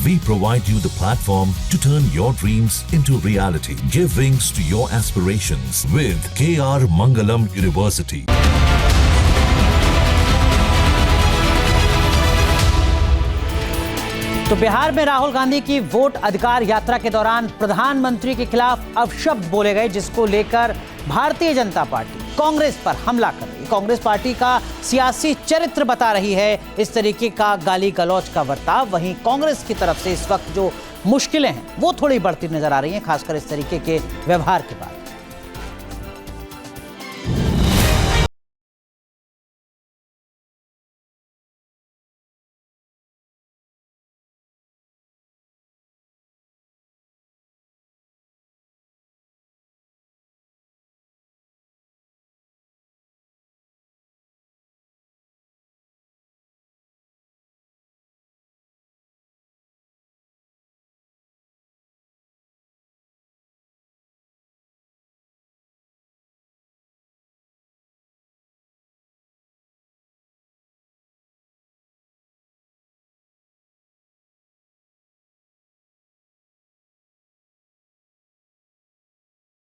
We provide you the platform to turn your dreams into reality. Give wings to your aspirations with KR Mangalam University. तो बिहार में राहुल गांधी की vote अधिकार यात्रा के दौरान प्रधानमंत्री के खिलाफ अपशब्द बोले गए, जिसको लेकर भारतीय जनता पार्टी कांग्रेस पर हमला कर रही है। कांग्रेस पार्टी का सियासी चरित्र बता रही है इस तरीके का गाली गलौज का बर्ताव। वहीं कांग्रेस की तरफ से इस वक्त जो मुश्किलें हैं वो थोड़ी बढ़ती नजर आ रही हैं, खासकर इस तरीके के व्यवहार के बाद।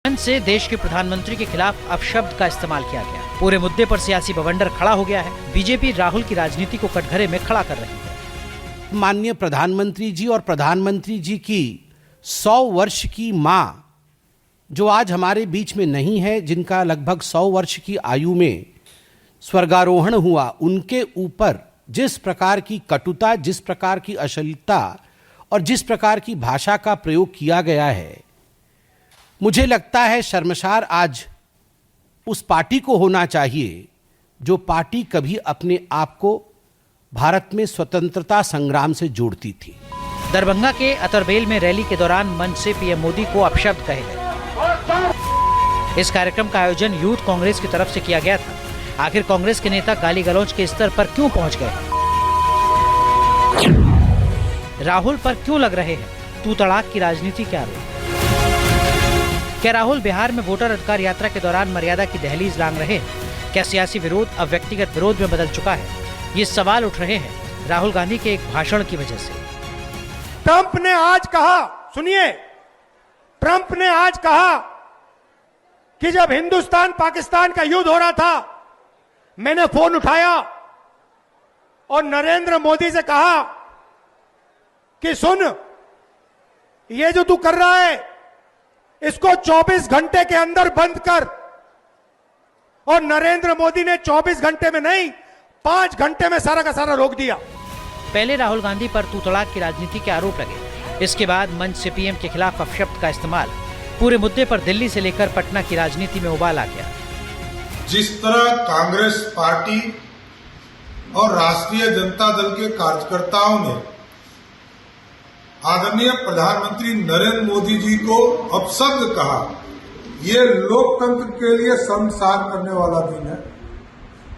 से देश के प्रधानमंत्री के खिलाफ अपशब्द का इस्तेमाल किया गया। पूरे मुद्दे पर सियासी बवंडर खड़ा हो गया है। बीजेपी राहुल की राजनीति को कटघरे में खड़ा कर रही है। माननीय प्रधानमंत्री जी और प्रधानमंत्री जी की 100 वर्ष की मां जो आज हमारे बीच में नहीं है, जिनका लगभग 100 वर्ष की आयु में स्वर्गारोहण हुआ, उनके ऊपर जिस प्रकार की कटुता, जिस प्रकार की अश्लीलता और जिस प्रकार की भाषा का प्रयोग किया गया है, मुझे लगता है शर्मसार आज उस पार्टी को होना चाहिए जो पार्टी कभी अपने आप को भारत में स्वतंत्रता संग्राम से जोड़ती थी। दरभंगा के अतरबेल में रैली के दौरान मंच से पीएम मोदी को अपशब्द कहे गए। इस कार्यक्रम का आयोजन यूथ कांग्रेस की तरफ से किया गया था। आखिर कांग्रेस के नेता गाली गलौज के स्तर पर क्यों पहुंच गए? राहुल पर क्यों लग रहे हैं तू तड़ाक की राजनीति के आरोप? क्या राहुल बिहार में वोटर अधिकार यात्रा के दौरान मर्यादा की दहलीज लांघ रहे हैं? क्या सियासी विरोध अब व्यक्तिगत विरोध में बदल चुका है? ये सवाल उठ रहे हैं राहुल गांधी के एक भाषण की वजह से। ट्रंप ने आज कहा, सुनिए, ट्रंप ने आज कहा कि जब हिंदुस्तान पाकिस्तान का युद्ध हो रहा था, मैंने फोन उठाया और नरेंद्र मोदी से कहा कि सुन, ये जो तू कर रहा है इसको 24 घंटे के अंदर बंद कर। और नरेंद्र मोदी ने 24 घंटे में नहीं, 5 घंटे में सारा का सारा रोक दिया। पहले राहुल गांधी पर तू तड़ाक की राजनीति के आरोप लगे। इसके बाद मंच से पीएम के खिलाफ अपशब्द का इस्तेमाल। पूरे मुद्दे पर दिल्ली से लेकर पटना की राजनीति में उबाल आ गया। जिस तरह कांग्रेस पार्टी और राष्ट्रीय जनता दल के कार्यकर्ताओं ने आदरणीय प्रधानमंत्री नरेंद्र मोदी जी को अपशब्द कहा, ये लोकतंत्र के लिए शर्मसार करने वाला दिन है।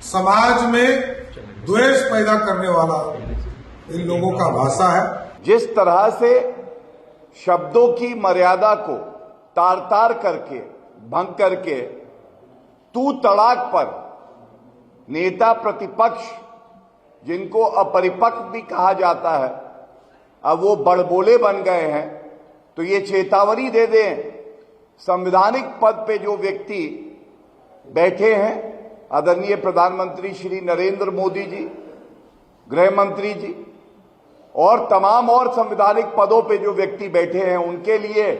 समाज में द्वेष पैदा करने वाला इन लोगों का भाषा है। जिस तरह से शब्दों की मर्यादा को तार तार करके, भंग करके तू तड़ाक पर नेता प्रतिपक्ष, जिनको अपरिपक्व भी कहा जाता है, अब वो बड़बोले बन गए हैं, तो ये चेतावनी दे दें संवैधानिक पद पे जो व्यक्ति बैठे हैं, आदरणीय प्रधानमंत्री श्री नरेंद्र मोदी जी, गृह मंत्री जी और तमाम और संवैधानिक पदों पे जो व्यक्ति बैठे हैं, उनके लिए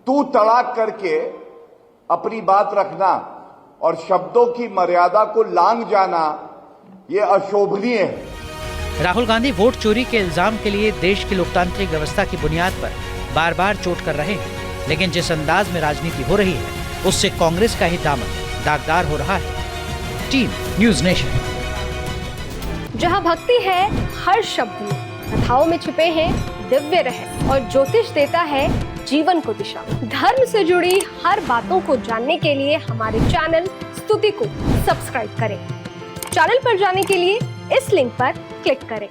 तू तड़ाक करके अपनी बात रखना और शब्दों की मर्यादा को लांघ जाना, ये अशोभनीय है। राहुल गांधी वोट चोरी के इल्जाम के लिए देश की लोकतांत्रिक व्यवस्था की बुनियाद पर बार बार चोट कर रहे हैं, लेकिन जिस अंदाज में राजनीति हो रही है उससे कांग्रेस का ही दामन दागदार हो रहा है। Team news nation. जहां भक्ति है हर शब्द में, कथाओं में छिपे हैं दिव्य रहस्य और ज्योतिष देता है जीवन को दिशा। धर्म से जुड़ी हर बातों को जानने के लिए हमारे चैनल स्तुति को सब्सक्राइब करें। चैनल पर जाने के लिए इस लिंक पर क्लिक करें।